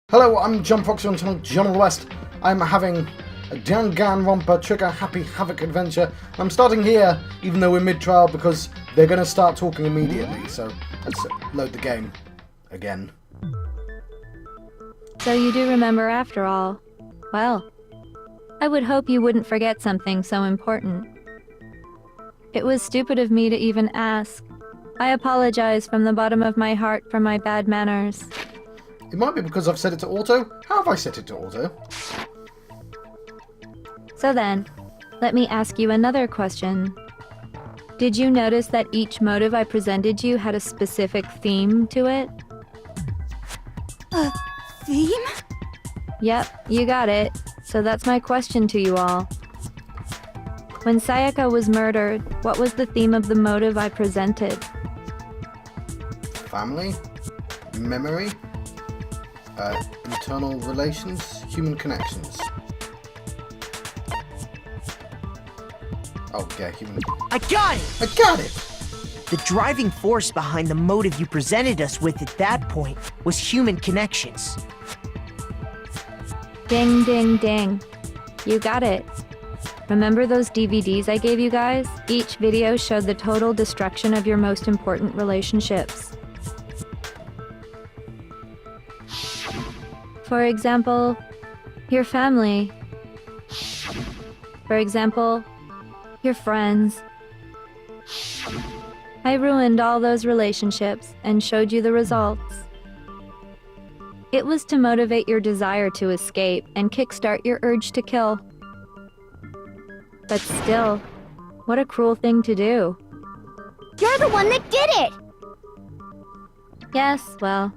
Hello, I'm John Fox on channel John of the West. I'm having a Danganronpa Trigger Happy Havoc adventure. I'm starting here, even though we're mid-trial, because they're going to start talking immediately. So let's load the game again. So you do remember after all. Well, I would hope you wouldn't forget something so important. It was stupid of me to even ask. I apologize from the bottom of my heart for my bad manners. It might be because I've set it to auto. How have I set it to auto? So then, let me ask you another question. Did you notice that each motive I presented you had a specific theme to it? A theme? Yep, you got it. So that's my question to you all. When Sayaka was murdered, what was the theme of the motive I presented? Family? Memory? Internal relations? Human connections? Oh, yeah, human... I got it! I got it! The driving force behind the motive you presented us with at that point was human connections. Ding, ding, ding. You got it. Remember those DVDs I gave you guys? Each video showed the total destruction of your most important relationships. For example, your family. For example, your friends. I ruined all those relationships and showed you the results. It was to motivate your desire to escape and kickstart your urge to kill. But still, what a cruel thing to do. You're the one that did it! Yes, well,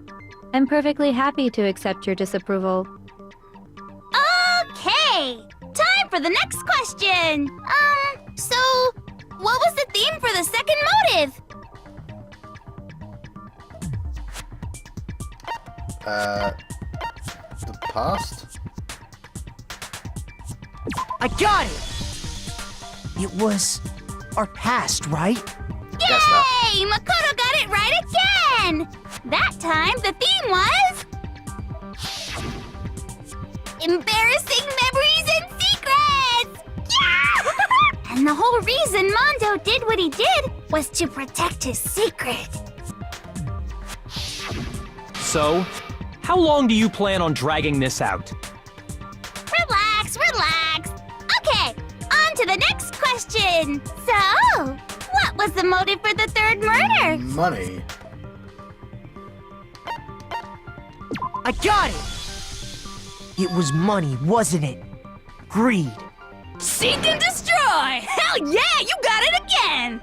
I'm perfectly happy to accept your disapproval. Okay! Time for the next question! So, what was the theme for the second motive? The past? I got it! It was our past, right? Yay! Makoto got it right again! That time, the theme was... embarrassing memories and secrets! Yeah! And the whole reason Mondo did what he did was to protect his secret. So, how long do you plan on dragging this out? Relax, relax. Okay, on to the next question. So, what was the motive for the third murder? Money. I got it! It was money, wasn't it? Greed. Seek and destroy! Hell yeah, you got it again!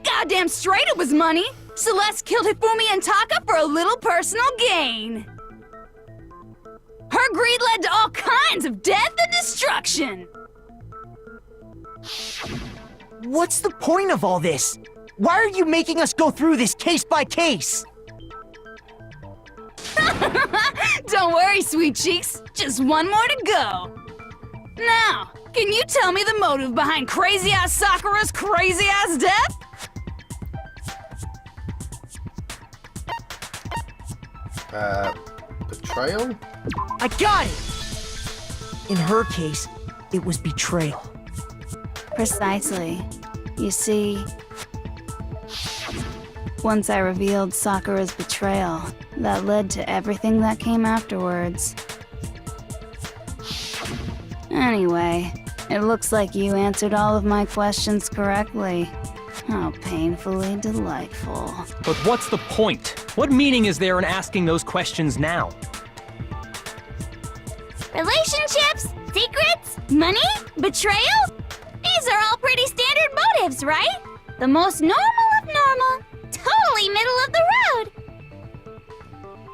Goddamn straight it was money! Celeste killed Hifumi and Taka for a little personal gain. Her greed led to all kinds of death and destruction! What's the point of all this? Why are you making us go through this case by case? Don't worry, sweet cheeks. Just one more to go. Now, can you tell me the motive behind crazy-ass Sakura's crazy-ass death? Betrayal? I got it! In her case, it was betrayal. Precisely. You see, once I revealed Sakura's betrayal, that led to everything that came afterwards. Anyway, it looks like you answered all of my questions correctly. How painfully delightful. But what's the point? What meaning is there in asking those questions now? Relationships? Secrets? Money? Betrayal? These are all pretty standard motives, right? The most normal of normal. Totally middle of the road.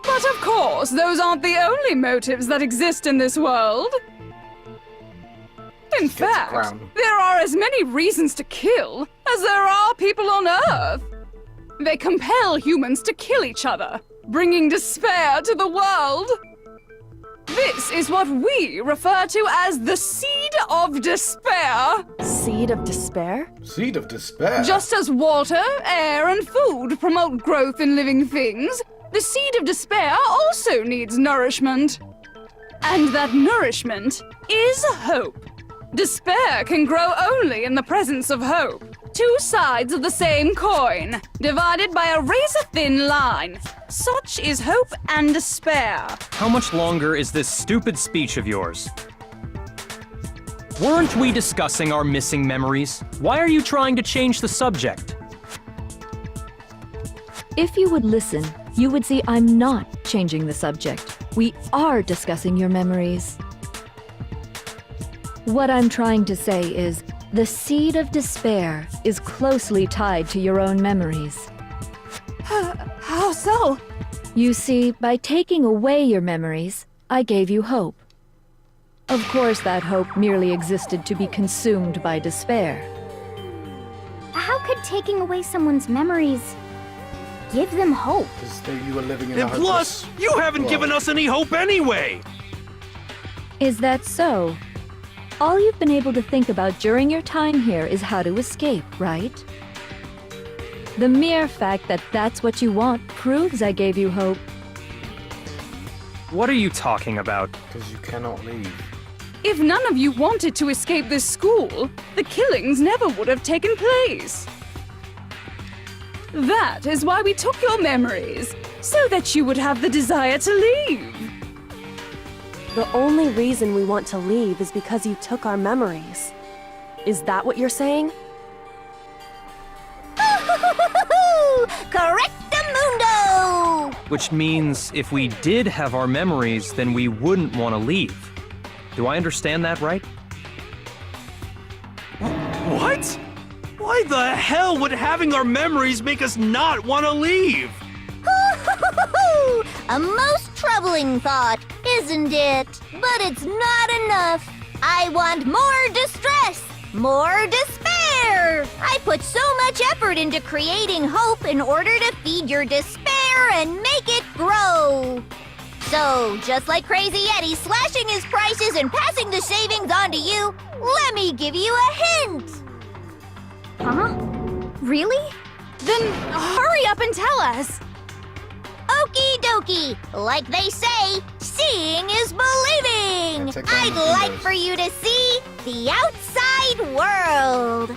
But of course, those aren't the only motives that exist in this world. In fact, there are as many reasons to kill as there are people on Earth. They compel humans to kill each other, bringing despair to the world. This is what we refer to as the Seed of Despair. Seed of despair? Seed of despair. Just as water, air, and food promote growth in living things, the Seed of Despair also needs nourishment. And that nourishment is hope. Despair can grow only in the presence of hope. Two sides of the same coin, divided by a razor-thin line. Such is hope and despair. How much longer is this stupid speech of yours? Weren't we discussing our missing memories? Why are you trying to change the subject? If you would listen, you would see I'm not changing the subject. We are discussing your memories. What I'm trying to say is, the seed of despair is closely tied to your own memories. How so? You see, by taking away your memories, I gave you hope. Of course, that hope merely existed to be consumed by despair. How could taking away someone's memories give them hope? Because you were living in a And hopeless plus, you haven't world. given us any hope anyway! Is that so? All you've been able to think about during your time here is how to escape, right? The mere fact that that's what you want proves I gave you hope. What are you talking about? Because you cannot leave. If none of you wanted to escape this school, the killings never would have taken place. That is why we took your memories, so that you would have the desire to leave. The only reason we want to leave is because you took our memories. Is that what you're saying? Correctamundo! Which means if we did have our memories, then we wouldn't want to leave. Do I understand that right? What? Why the hell would having our memories make us not want to leave? A most troubling thought, isn't it? But it's not enough. I want more distress, more despair. I put so much effort into creating hope in order to feed your despair and make it grow. So, just like Crazy Eddie slashing his prices and passing the savings on to you, let me give you a hint. Huh? Really? Then hurry up and tell us. Okie dokie. Like they say, seeing is believing. Let's take down I'd the like windows. for you to see the outside world.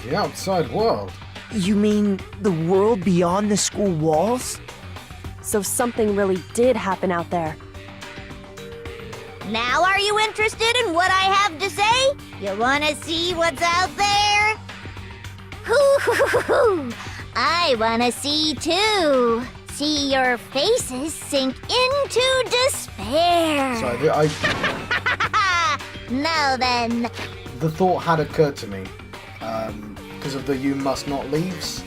The outside world. You mean the world beyond the school walls? So something really did happen out there. Now are you interested in what I have to say? You wanna see what's out there? Hoo-hoo-hoo-hoo! I wanna see too. See your faces sink into despair. So Now then, the thought had occurred to me because of the "you must not leaves,"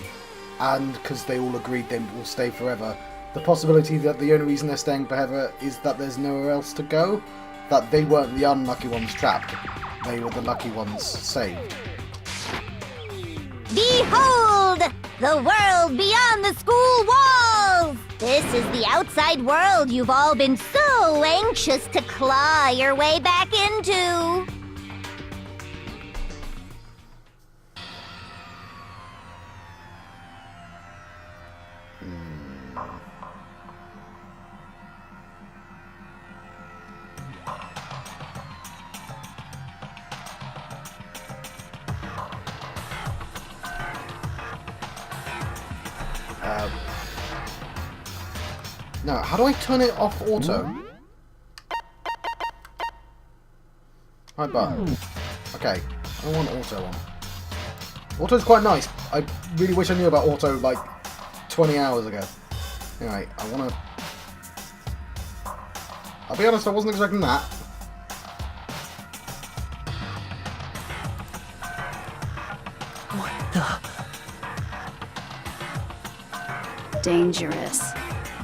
and because they all agreed they will stay forever. The possibility that the only reason they're staying forever is that there's nowhere else to go. That they weren't the unlucky ones trapped; they were the lucky ones saved. behold! The world beyond the school walls! This is the outside world you've all been so anxious to claw your way back into. Now, how do I turn it off auto? Right button. Okay, I don't want auto on. Auto's quite nice. I really wish I knew about auto like 20 hours ago. Anyway, I'll be honest, I wasn't expecting that. What the? Dangerous.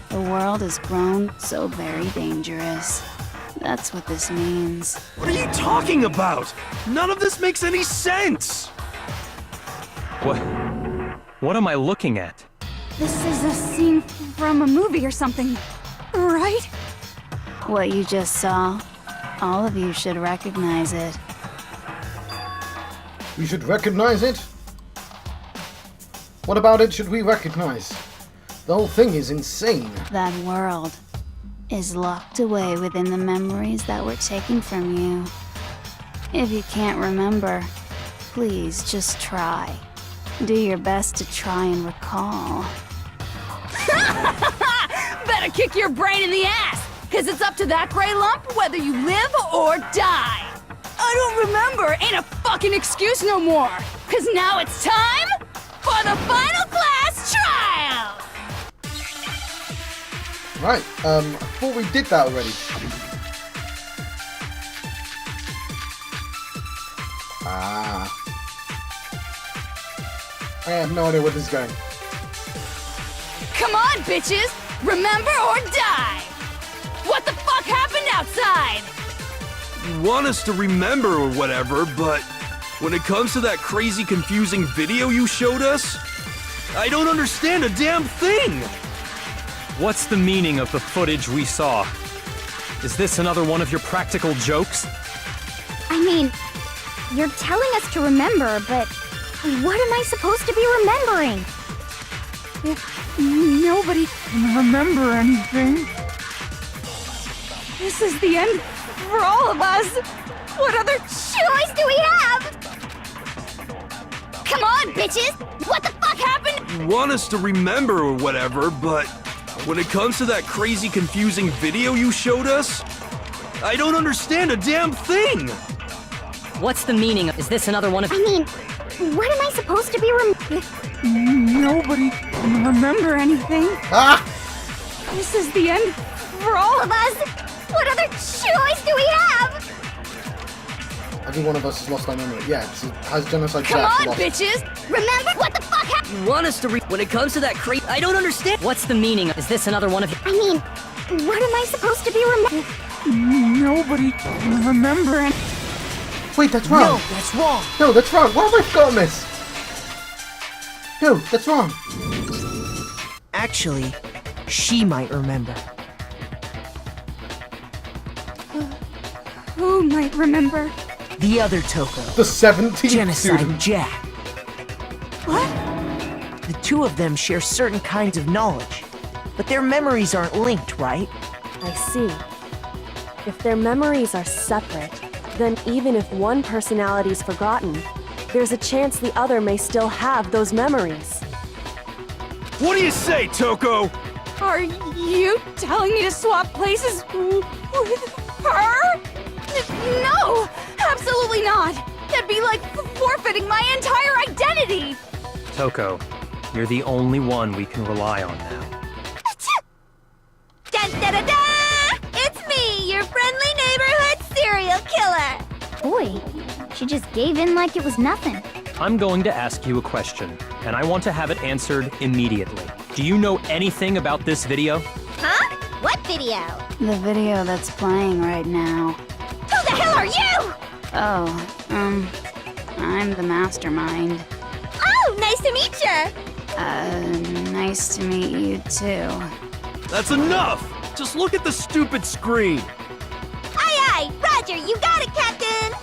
The world has grown so very dangerous. That's what this means. What are you talking about? None of this makes any sense! What am I looking at? This is a scene from a movie or something, right? What you just saw, all of you should recognize it. We should recognize it? What about it should we recognize? The whole thing is insane. That world is locked away within the memories that were taken from you. If you can't remember, please just try. Do your best to try and recall. Better kick your brain in the ass, cause it's up to that gray lump whether you live or die. I don't remember ain't a fucking excuse no more, cause now it's time for the final class trial! Right, I thought we did that already. Ah. I have no idea where this is going. Come on, bitches! Remember or die! What the fuck happened outside? You want us to remember or whatever, but when it comes to that crazy confusing video you showed us, I don't understand a damn thing! What's the meaning of the footage we saw? Is this another one of your practical jokes? I mean, you're telling us to remember, but what am I supposed to be remembering? If nobody can remember anything, this is the end for all of us. What other Choice do we have? Come on, bitches! What the fuck happened? You want us to remember or whatever, but when it comes to that crazy confusing video you showed us, I don't understand a damn thing! What's the meaning? Is this another one of— I mean, what am I supposed to be nobody can remember anything? Ah! This is the end for all of us. What other choice do we have? Every one of us has lost our memory. Yeah, it has genocide. Come on, lost. bitches! Remember what the fuck happened? You want us to when it comes to that I don't understand. What's the meaning? Is this another one of— I mean, what am I supposed to be Nobody can remember anything. Wait, that's wrong. No, that's wrong. No, that's wrong. Why have I forgotten this? No, that's wrong. Actually, she might remember. Who might remember? The other Toko. The 17th Genocide student. Jack. What? The two of them share certain kinds of knowledge, but their memories aren't linked, right? I see. If their memories are separate, then even if one personality's forgotten, there's a chance the other may still have those memories. What do you say, Toko? Are you telling me to swap places with her? No! Absolutely not! That'd be like forfeiting my entire identity! Toko, you're the only one we can rely on now. Dun, da, da, da! It's me, your friendly neighborhood serial killer! Boy, she just gave in like it was nothing. I'm going to ask you a question, and I want to have it answered immediately. Do you know anything about this video? Huh? What video? The video that's playing right now. Who the hell are you? Oh, I'm the mastermind. Oh, nice to meet you. Nice to meet you too. That's enough! Just look at the stupid screen! Aye, aye, Roger, you got it, Captain.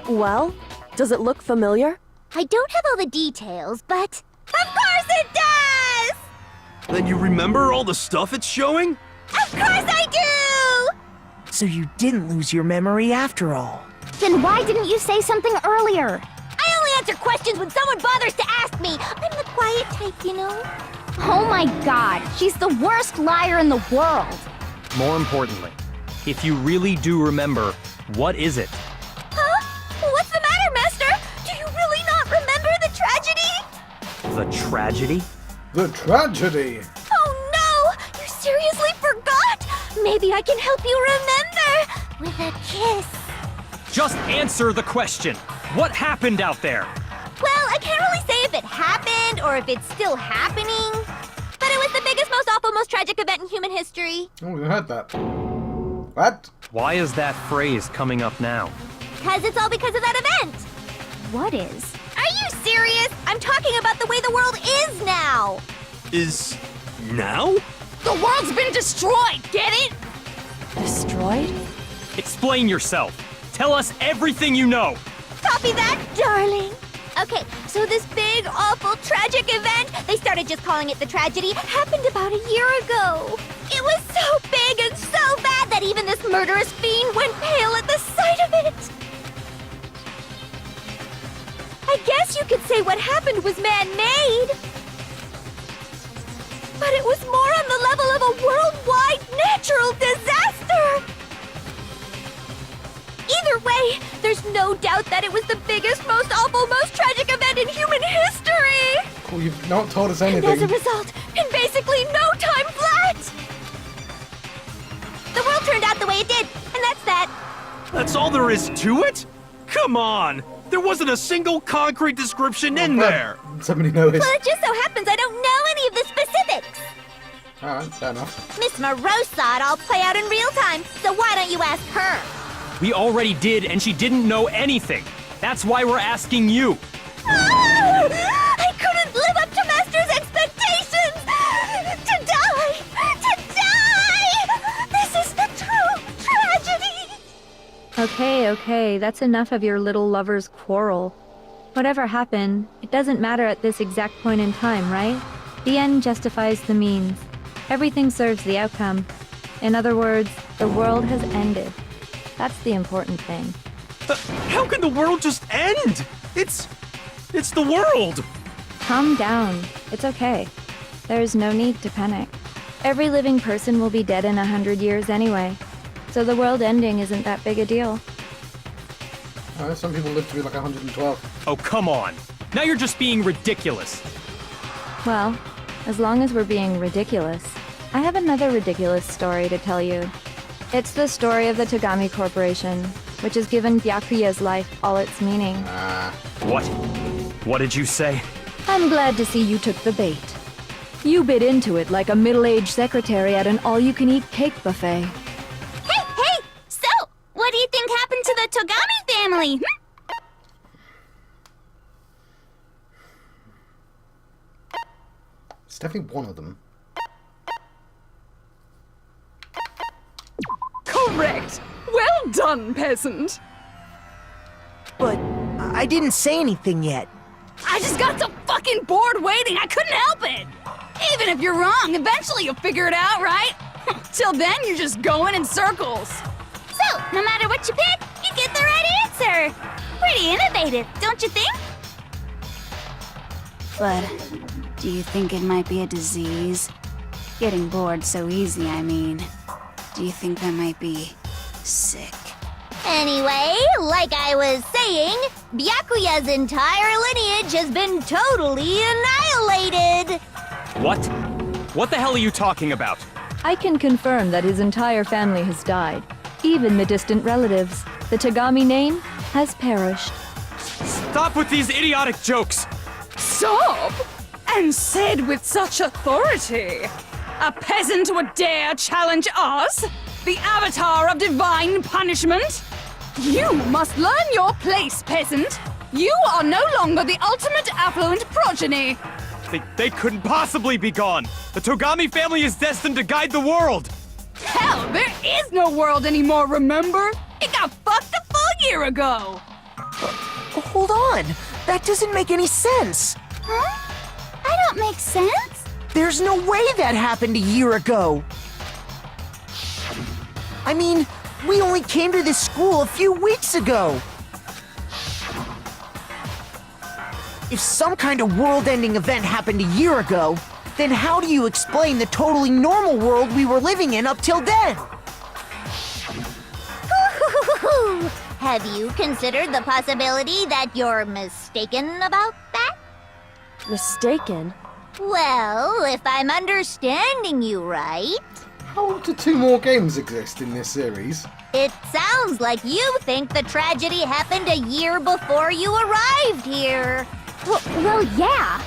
Well, does it look familiar? I don't have all the details, but of course it does! Then you remember all the stuff it's showing? Of course I do! So you didn't lose your memory after all. Then why didn't you say something earlier? I only answer questions when someone bothers to ask me. I'm the quiet type, you know? Oh my god, she's the worst liar in the world. More importantly, if you really do remember, what is it? Huh? What's the matter, Master? Do you really not remember the tragedy? The tragedy? The tragedy. Oh no! You seriously forgot? Maybe I can help you remember with a kiss. Just answer the question. What happened out there? Well, I can't really say if it happened or if it's still happening, but it was the biggest, most awful, most tragic event in human history. Oh, we heard that. What? Why is that phrase coming up now? because it's all because of that event. What is? Are you serious? I'm talking about the way the world is now. Is now? The world's been destroyed, get it? Destroyed? Explain yourself. Tell us everything you know. Copy that, darling. Okay, so this big, awful, tragic event, they started just calling it the tragedy, happened about a year ago. It was so big and so bad that even this murderous fiend went pale at the sight of it. I guess you could say what happened was man-made. But it was more on the level of a worldwide natural disaster. Either way, there's no doubt that it was the biggest, most awful, most tragic event in human history. Well, you've not told us And anything. as a result, in basically no time flat, the world turned out the way it did, and that's that. That's all there is to it? Come on! There wasn't a single concrete description in there! Somebody noticed. Well, it just so happens I don't know any of the specifics. Alright, fair enough. Miss Moreau saw it all play out in real time, so why don't you ask her? We already did, and she didn't know anything. That's why we're asking you. I couldn't live up to Master's expectations! To die! To die! This is the true tragedy! Okay, that's enough of your little lover's quarrel. Whatever happened, it doesn't matter at this exact point in time, right? The end justifies the means. Everything serves the outcome. In other words, the world has ended. That's the important thing. How can the world just end? It's the world! Calm down. It's okay. There's no need to panic. Every living person will be dead in 100 years anyway. So the world ending isn't that big a deal. Some people live to be like 112. Oh, come on. Now you're just being ridiculous. Well, as long as we're being ridiculous, I have another ridiculous story to tell you. It's the story of the Togami Corporation, which has given Byakuya's life all its meaning. What? What did you say? I'm glad to see you took the bait. You bit into it like a middle-aged secretary at an all-you-can-eat cake buffet. Hey! So, what do you think happened to the Togami family? It's definitely one of them. Correct! Well done, peasant! But I didn't say anything yet. I just got so fucking bored waiting, I couldn't help it! Even if you're wrong, eventually you'll figure it out, right? Till then, you're just going in circles. So, no matter what you pick, you get the right answer. Pretty innovative, don't you think? But do you think it might be a disease? Getting bored so easy, I mean. Do you think I might be sick? Anyway, like I was saying, Byakuya's entire lineage has been totally annihilated. What? What the hell are you talking about? I can confirm that his entire family has died. Even the distant relatives. The Togami name has perished. Stop with these idiotic jokes! Stop! And said with such authority. A peasant would dare challenge us? The avatar of divine punishment? You must learn your place, peasant. You are no longer the ultimate affluent progeny. They couldn't possibly be gone! The Togami family is destined to guide the world! Hell, there is no world anymore, remember? It got fucked a full year ago. Hold on. That doesn't make any sense. Huh? I don't make sense. There's no way that happened a year ago. I mean, we only came to this school a few weeks ago. If some kind of world-ending event happened a year ago, then how do you explain the totally normal world we were living in up till then? Have you considered the possibility that you're mistaken about that? Mistaken? Well, if I'm understanding you right, How do 2 more games exist in this series? it sounds like you think the tragedy happened a year before you arrived here. Well, yeah.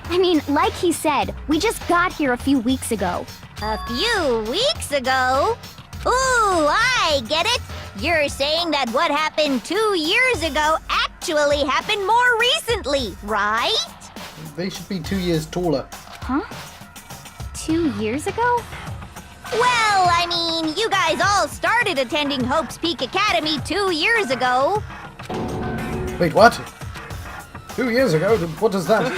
I mean, like he said, we just got here a few weeks ago. A few weeks ago? Ooh, I get it. You're saying that what happened 2 years ago actually happened more recently, right? They should be 2 years taller. Huh? 2 years ago? Well, I mean, you guys all started attending Hope's Peak Academy 2 years ago. Wait, what? 2 years ago? What is that?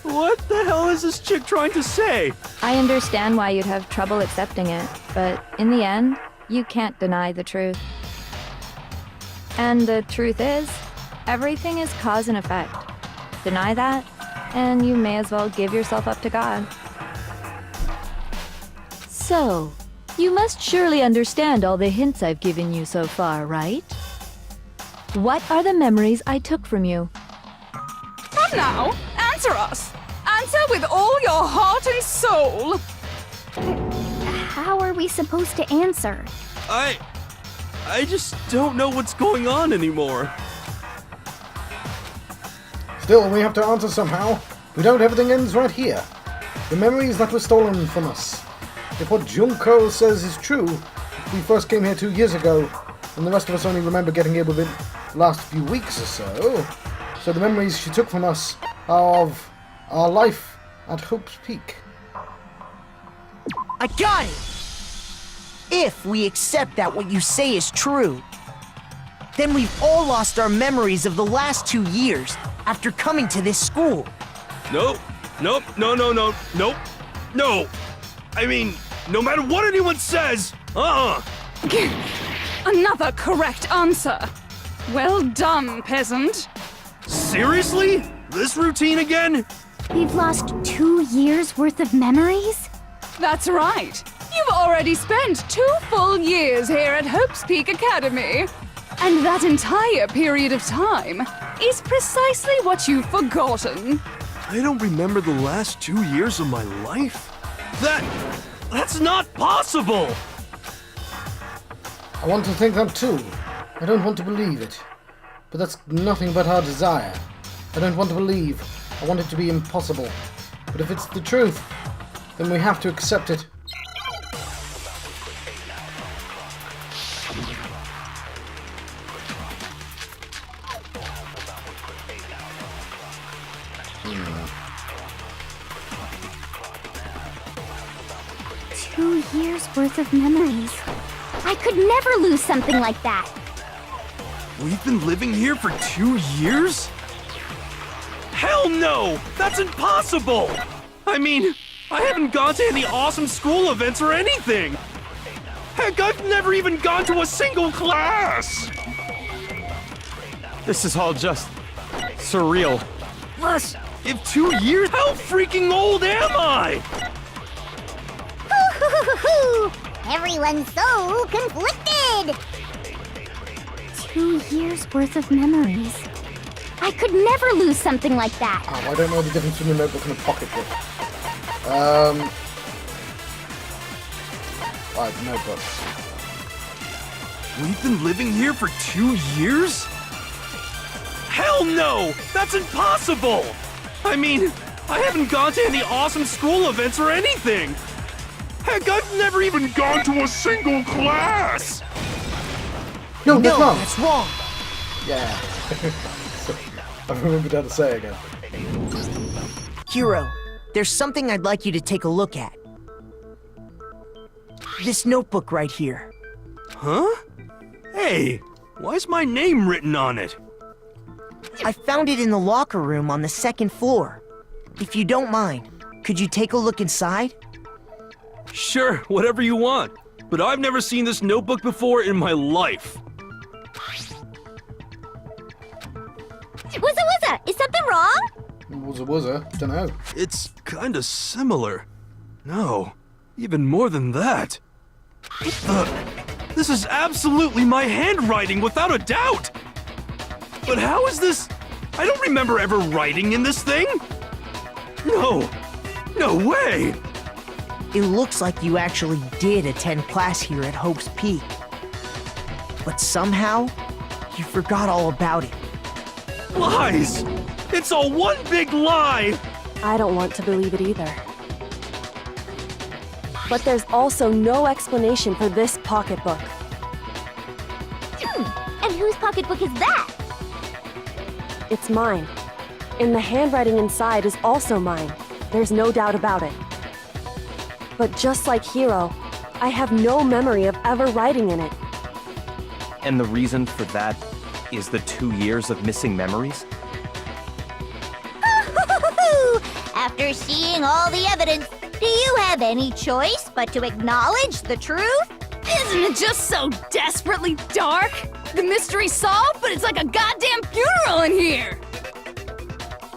What the hell is this chick trying to say? I understand why you'd have trouble accepting it, but in the end, you can't deny the truth. And the truth is, everything is cause and effect. Deny that, and you may as well give yourself up to God. So, you must surely understand all the hints I've given you so far, right? What are the memories I took from you? Come now, answer us. Answer with all your heart and soul. How are we supposed to answer? I just don't know what's going on anymore. Still, we have to answer somehow. We don't, everything ends right here. The memories that were stolen from us. If what Junko says is true, we first came here 2 years ago, and the rest of us only remember getting here within the last few weeks or so. So the memories she took from us are of our life at Hope's Peak. I got it! If we accept that what you say is true, then we've all lost our memories of the last 2 years after coming to this school. Nope. No. I mean, no matter what anyone says, Another correct answer. Well done, peasant. Seriously? This routine again? We've lost 2 years worth of memories? That's right. You've already spent 2 full years here at Hope's Peak Academy. And that entire period of time is precisely what you've forgotten. I don't remember the last 2 years of my life? That's not possible! I want to think that too. I don't want to believe it. But that's nothing but our desire. I don't want to believe. I want it to be impossible. But if it's the truth, then we have to accept it. Two years worth of memories. I could never lose something like that. We've been living here for 2 years? Hell no! That's impossible! I mean, I haven't gone to any awesome school events or anything! Heck, I've never even gone to a single class! This is all just surreal. Plus, if 2 years, how freaking old am I? Everyone's so conflicted! 2 years worth of memories. I could never lose something like that. Oh, I don't know the difference between a notebook and a pocketbook. Right, notebooks. We've been living here for 2 years? Hell no! That's impossible! I mean, I haven't gone to any awesome school events or anything! Heck, I've never even gone to a single class! No, that's wrong! That's wrong! Yeah. I remembered how to say it again. Hero, there's something I'd like you to take a look at. This notebook right here. Huh? Hey, why's my name written on it? I found it in the locker room on the 2nd floor. If you don't mind, could you take a look inside? Sure, whatever you want. But I've never seen this notebook before in my life. Wuzza, is something wrong? Wuzza, dunno. It's kinda similar. No, even more than that. This is absolutely my handwriting, without a doubt! But how is this? I don't remember ever writing in this thing! No way! It looks like you actually did attend class here at Hope's Peak. But somehow, you forgot all about it. Lies! It's all one big lie! I don't want to believe it either. But there's also no explanation for this pocketbook. whose pocketbook is that? It's mine. And the handwriting inside is also mine. There's no doubt about it. But just like Hiro, I have no memory of ever writing in it. And the reason for that is the 2 years of missing memories? After seeing all the evidence, do you have any choice but to acknowledge the truth? Isn't it just so desperately dark? The mystery's solved, but it's like a goddamn funeral in here!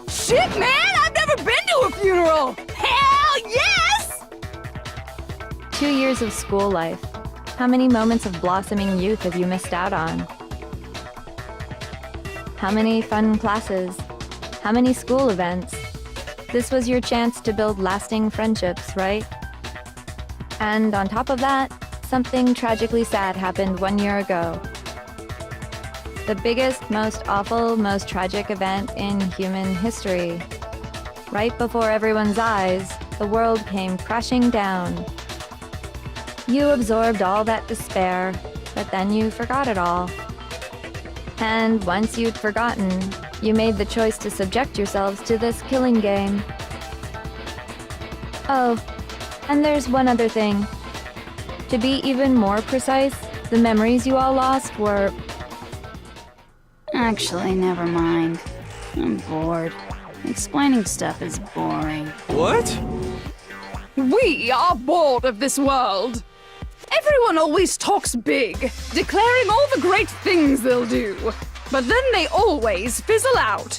Shit, man! I've never been to a funeral! Hell yes! 2 years of school life. How many moments of blossoming youth have you missed out on? How many fun classes? How many school events? This was your chance to build lasting friendships, right? And on top of that, something tragically sad happened 1 year ago. The biggest, most awful, most tragic event in human history. Right before everyone's eyes, the world came crashing down. You absorbed all that despair, but then you forgot it all. And once you'd forgotten, you made the choice to subject yourselves to this killing game. Oh, and there's one other thing. To be even more precise, the memories you all lost were... Actually, never mind. I'm bored. Explaining stuff is boring. What? We are bored of this world. Everyone always talks big, declaring all the great things they'll do. But then they always fizzle out.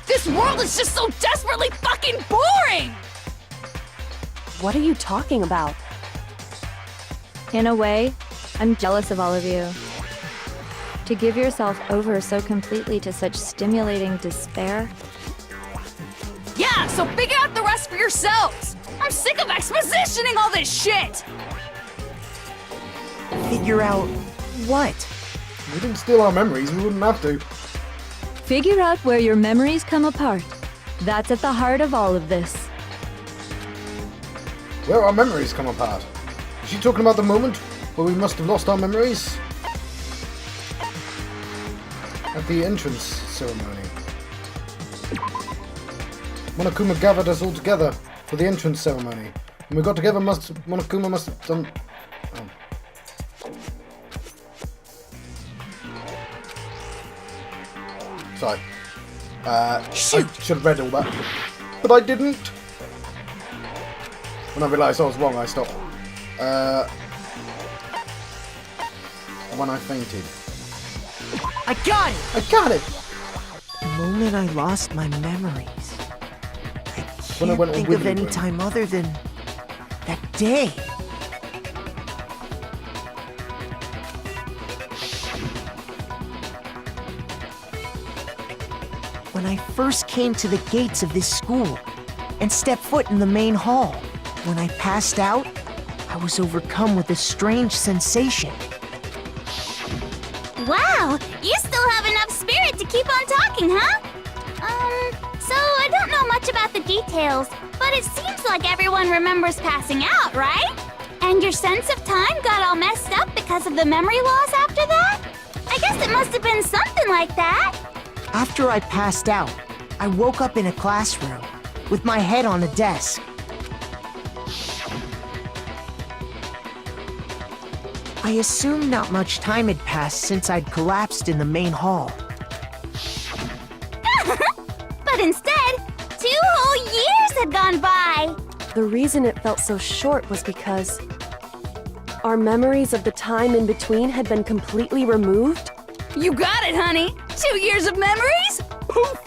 This world is just so desperately fucking boring! What are you talking about? In a way, I'm jealous of all of you. To give yourself over so completely to such stimulating despair. Yeah, so figure out the rest for yourselves! I'm sick of expositioning all this shit! Figure out what? We didn't steal our memories, we wouldn't have to. Figure out where your memories come apart. That's at the heart of all of this. Where our memories come apart. Is she talking about the moment where we must have lost our memories? At the entrance ceremony. Monokuma gathered us all together for the entrance ceremony. When we got together, Monokuma must have done... Oh. Sorry. Shoot! I should have read all that. But I didn't! When I realised I was wrong, I stopped. When I fainted. I got it! I got it! The moment I lost my memories. I When I can't went all think of wiggly any brain. time other than that day. When I first came to the gates of this school and stepped foot in the main hall, when I passed out, I was overcome with a strange sensation. Wow, you still have enough spirit to keep on talking, huh? So I don't know much about the details, but it seems like everyone remembers passing out, right? And your sense of time got all messed up because of the memory loss after that? I guess it must have been something like that. After I passed out, I woke up in a classroom with my head on a desk. I assumed not much time had passed since I'd collapsed in the main hall. But instead, 2 whole years had gone by. The reason it felt so short was because our memories of the time in between had been completely removed. You got it, honey! 2 years of memories? Poof!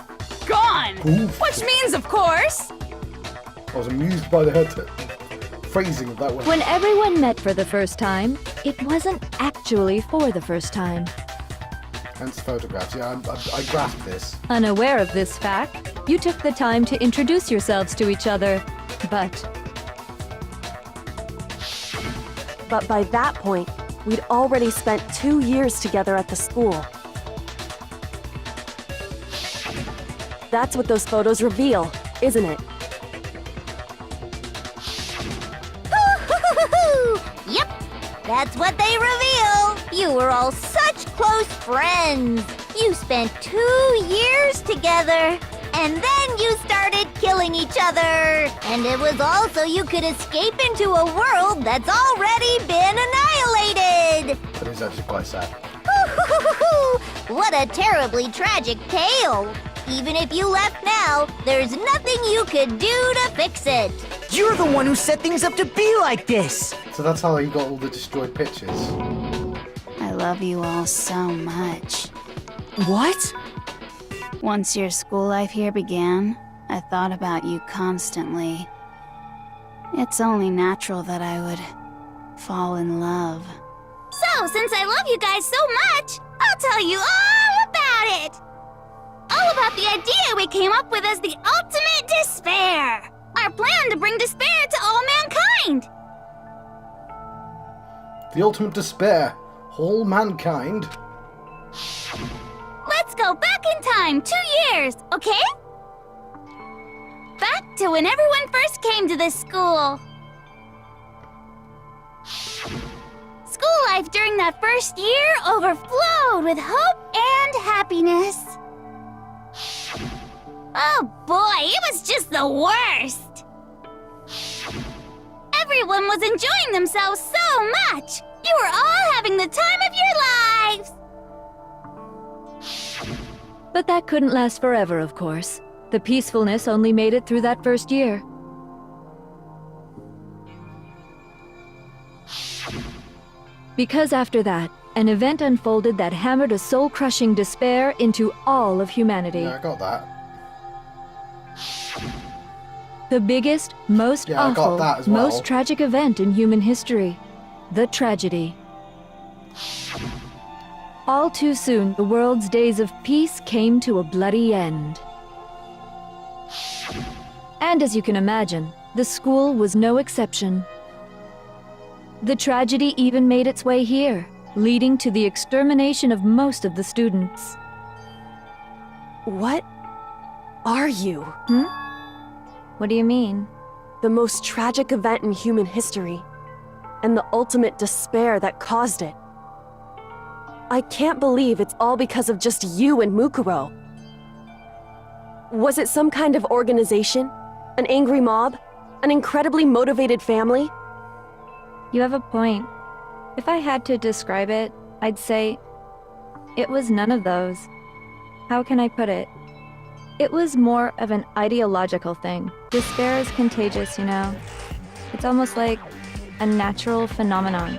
Gone! Poof. Which means, of course... I was amused by the phrasing of that word. When everyone met for the first time, it wasn't actually for the first time. Hence photographs. Yeah, I grasped this. Unaware of this fact, you took the time to introduce yourselves to each other, But by that point, we'd already spent 2 years together at the school. That's what those photos reveal, isn't it? Yep, that's what they reveal. You were all such close friends. You spent 2 years together. And then you started killing each other. And it was all so you could escape into a world that's already been annihilated. That is actually quite sad. What a terribly tragic tale. Even if you left now, there's nothing you could do to fix it. You're the one who set things up to be like this! So that's how he got all the destroyed pictures. I love you all so much. What? Once your school life here began, I thought about you constantly. It's only natural that I would fall in love. So, since I love you guys so much, I'll tell you all about it! All about the idea we came up with as the ultimate despair! Our plan to bring despair to all mankind! The ultimate despair. All mankind. Let's go back in time 2 years, okay? Back to when everyone first came to this school. School life during that first year overflowed with hope and happiness. Oh boy, it was just the worst! Everyone was enjoying themselves so much! You were all having the time of your lives! But that couldn't last forever, of course. The peacefulness only made it through that first year. Because after that, an event unfolded that hammered a soul-crushing despair into all of humanity. Yeah, I got that. The biggest, most Yeah, I got awful, that as well. most tragic event in human history. The tragedy. All too soon, the world's days of peace came to a bloody end. And as you can imagine, the school was no exception. The tragedy even made its way here, leading to the extermination of most of the students. What are you? What do you mean? The most tragic event in human history, and the ultimate despair that caused it. I can't believe it's all because of just you and Mukuro. Was it some kind of organization? An angry mob? An incredibly motivated family? You have a point. If I had to describe it, I'd say it was none of those. How can I put it? It was more of an ideological thing. Despair is contagious, you know. It's almost like a natural phenomenon.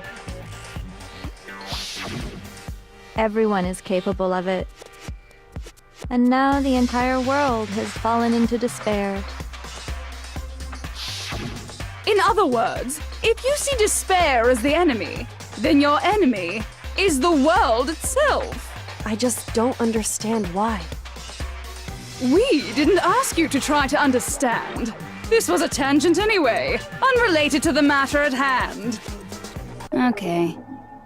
Everyone is capable of it. And now the entire world has fallen into despair. In other words, if you see despair as the enemy, then your enemy is the world itself. I just don't understand why. We didn't ask you to try to understand. This was a tangent anyway, unrelated to the matter at hand. Okay,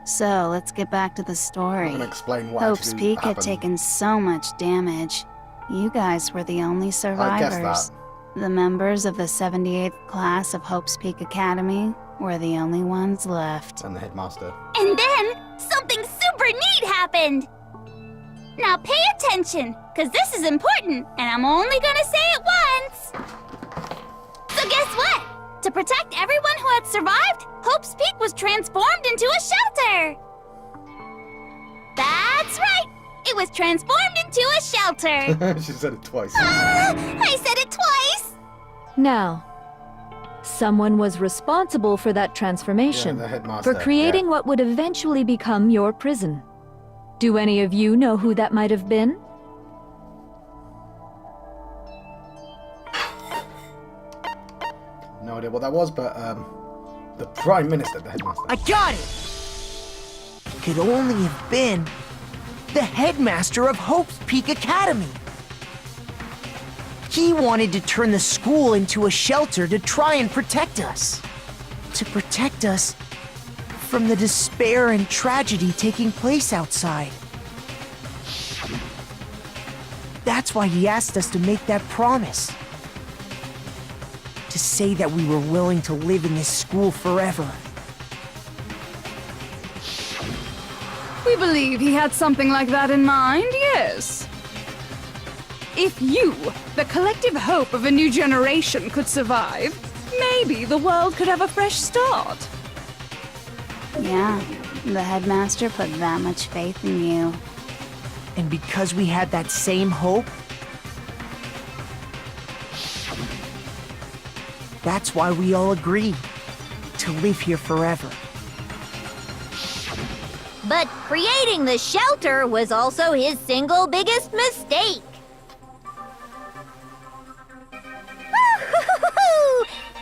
so let's get back to the story. I'm gonna explain what Hope's actually Peak had happened. taken so much damage. You guys were the only survivors. I guess that. The members of the 78th class of Hope's Peak Academy were the only ones left. And the headmaster. And then, something super neat happened! Now pay attention, because this is important, and I'm only gonna say it once! So guess what? To protect everyone who had survived, Hope's Peak was transformed into a shelter! That's right! It was transformed into a shelter! She said it twice. I said it twice! Now, someone was responsible for that transformation, Yeah, the headmaster, for creating yeah. what would eventually become your prison. Do any of you know who that might have been? No idea what that was, but the Prime Minister, the headmaster. I got it! Could only have been the headmaster of Hope's Peak Academy. He wanted to turn the school into a shelter to try and protect us. To protect us from the despair and tragedy taking place outside. That's why he asked us to make that promise. To say that we were willing to live in this school forever. We believe he had something like that in mind, yes. If you, the collective hope of a new generation, could survive, maybe the world could have a fresh start. Yeah, the headmaster put that much faith in you. And because we had that same hope, that's why we all agreed to live here forever. But creating the shelter was also his single biggest mistake.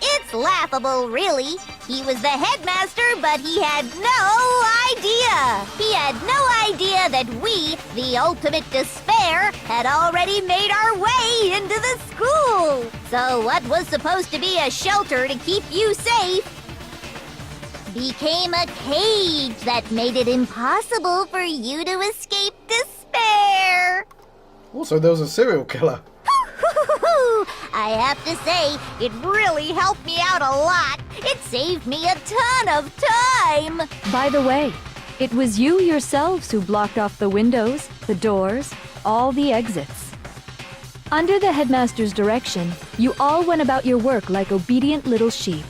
It's laughable, really. He was the headmaster, but he had no idea. He had no idea that we, the ultimate despair, had already made our way into the school. So what was supposed to be a shelter to keep you safe became a cage that made it impossible for you to escape despair. Also, there was a serial killer. I have to say, it really helped me out a lot. It saved me a ton of time. By the way, it was you yourselves who blocked off the windows, the doors, all the exits. Under the headmaster's direction, you all went about your work like obedient little sheep.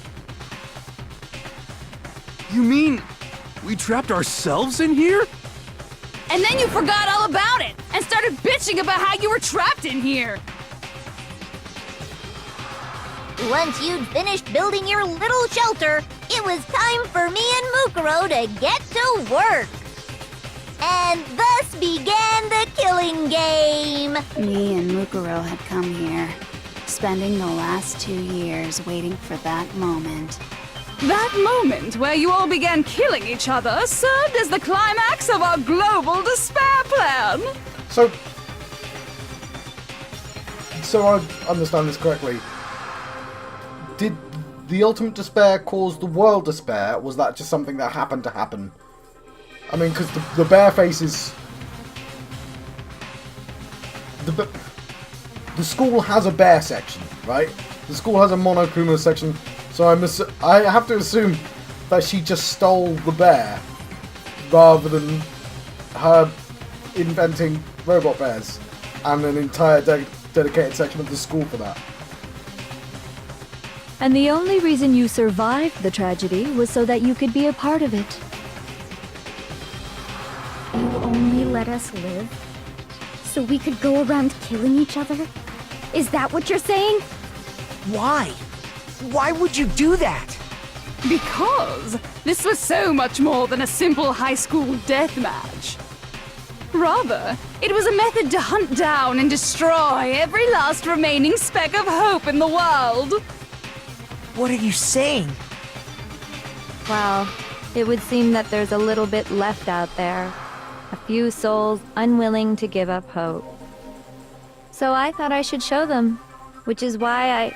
You mean we trapped ourselves in here? And then you forgot all about it and started bitching about how you were trapped in here. Once you'd finished building your little shelter, it was time for me and Mukuro to get to work. And thus began the killing game. Me and Mukuro had come here, spending the last 2 years waiting for that moment. That moment where you all began killing each other served as the climax of our global despair plan. So I understand this correctly. Did the ultimate despair cause the world despair? Or was that just something that happened to happen? I mean, because the bear faces... The school has a bear section, right? The school has a Monokuma section, so I have to assume that she just stole the bear rather than her inventing robot bears and an entire dedicated section of the school for that. And the only reason you survived the tragedy was so that you could be a part of it. You only let us live so we could go around killing each other? Is that what you're saying? Why? Why would you do that? Because this was so much more than a simple high school death match. Rather, it was a method to hunt down and destroy every last remaining speck of hope in the world. What are you saying? Well, it would seem that there's a little bit left out there. A few souls unwilling to give up hope. So I thought I should show them, which is why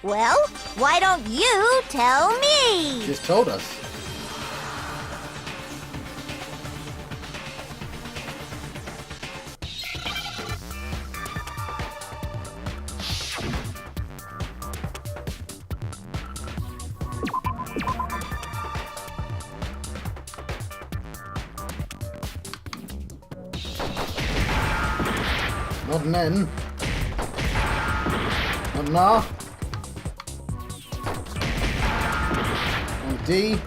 Well, why don't you tell me? Just told us. Not an N. Not an R. On D.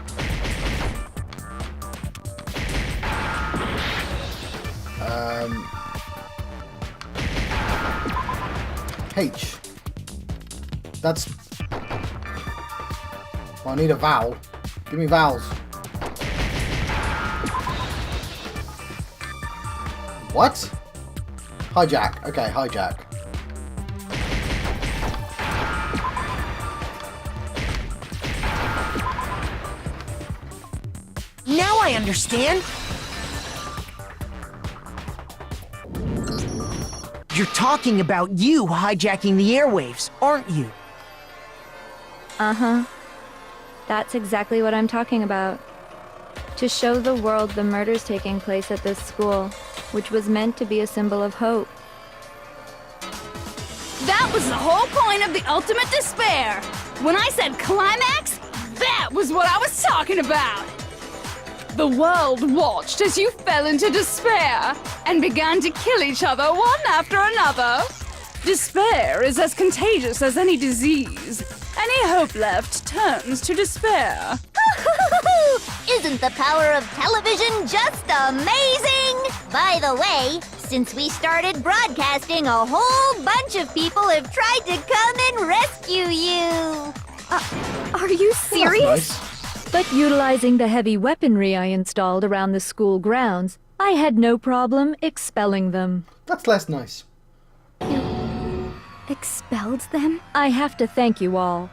H. That's... Well, I need a vowel. Give me vowels. What? Hijack. Okay, hijack. Now I understand. You're talking about you hijacking the airwaves, aren't you? Uh-huh. That's exactly what I'm talking about. To show the world the murders taking place at this school, which was meant to be a symbol of hope. That was the whole point of the ultimate despair. When I said climax, that was what I was talking about. The world watched as you fell into despair and began to kill each other one after another. Despair is as contagious as any disease. Any hope left turns to despair. Isn't the power of television just amazing? By the way, since we started broadcasting, a whole bunch of people have tried to come and rescue you. Are you That's serious? nice. But utilizing the heavy weaponry I installed around the school grounds, I had no problem expelling them. That's less nice. Expelled them? I have to thank you all.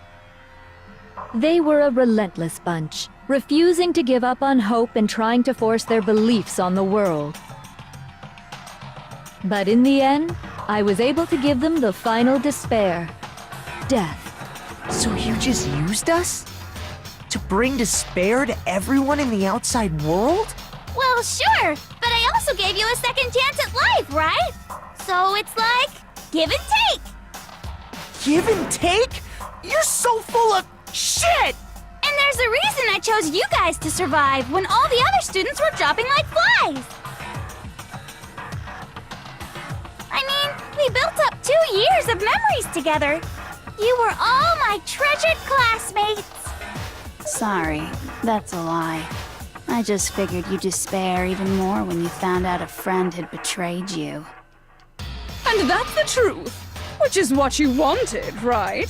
They were a relentless bunch, refusing to give up on hope and trying to force their beliefs on the world. But in the end, I was able to give them the final despair. Death. So you just used us? To bring despair to everyone in the outside world? Well, sure, but I also gave you a second chance at life, right? So it's like, give and take. Give and take? You're so full of shit! And there's a reason I chose you guys to survive when all the other students were dropping like flies. I mean, we built up 2 years of memories together. You were all my treasured classmates. Sorry, that's a lie. I just figured you'd despair even more when you found out a friend had betrayed you. And that's the truth, which is what you wanted, right?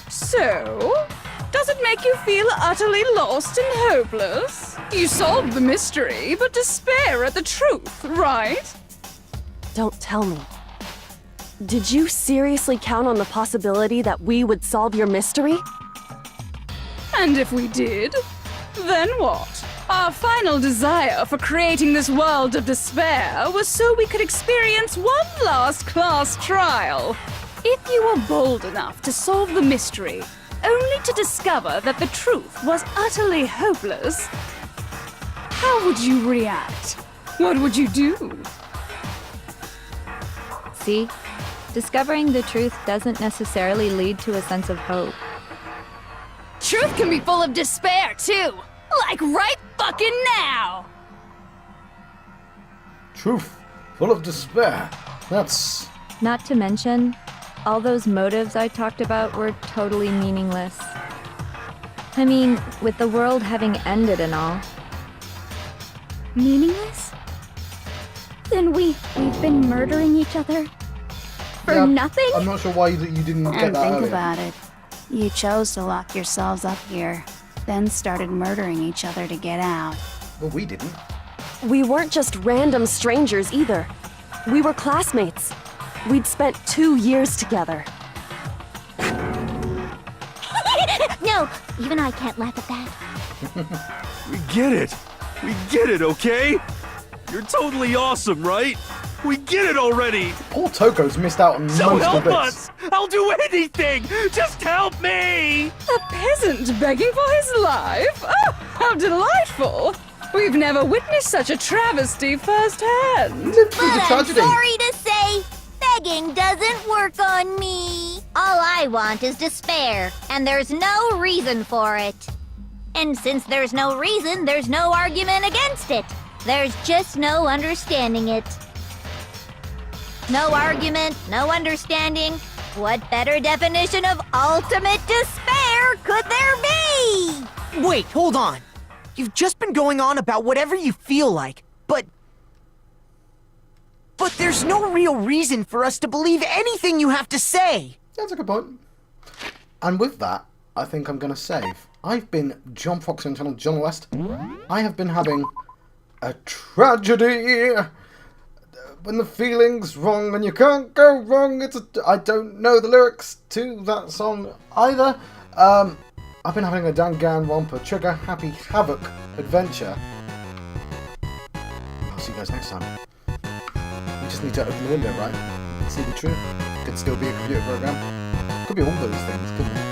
So, does it make you feel utterly lost and hopeless? You solved the mystery, but despair at the truth, right? Don't tell me. Did you seriously count on the possibility that we would solve your mystery? And if we did, then what? Our final desire for creating this world of despair was so we could experience one last class trial. If you were bold enough to solve the mystery, only to discover that the truth was utterly hopeless, how would you react? What would you do? See? Discovering the truth doesn't necessarily lead to a sense of hope. Truth can be full of despair, too! Like right fucking now! Truth, full of despair. That's... Not to mention, all those motives I talked about were totally meaningless. I mean, with the world having ended and all. Meaningless? Then we've been murdering each other? For Yeah, nothing? I'm not sure why you didn't get And that think earlier. about it. You chose to lock yourselves up here, then started murdering each other to get out. Well, we didn't. We weren't just random strangers either. We were classmates. We'd spent 2 years together. No, even I can't laugh at that. We get it. We get it, okay? You're totally awesome, right? We get it already. Poor Toko's missed out on So most of help this. us. I'll do anything. Just help me. A peasant begging for his life? Oh, how delightful! We've never witnessed such a travesty firsthand. Lived through the But I'm tragedy. sorry to say, begging doesn't work on me. All I want is despair, and there's no reason for it. And since there's no reason, there's no argument against it. There's just no understanding it. No argument, no understanding. What better definition of ultimate despair could there be? Wait, hold on. You've just been going on about whatever you feel like, but there's no real reason for us to believe anything you have to say. That's a good point. And with that, I think I'm going to save. I've been John Fox on channel John West. I have been having a tragedy. When the feeling's wrong and you can't go wrong, I don't know the lyrics to that song either. I've been having a Danganronpa Trigger Happy Havoc adventure. I'll see you guys next time. We just need to open the window, right? See the truth. Could still be a computer program. Could be all those things, couldn't it?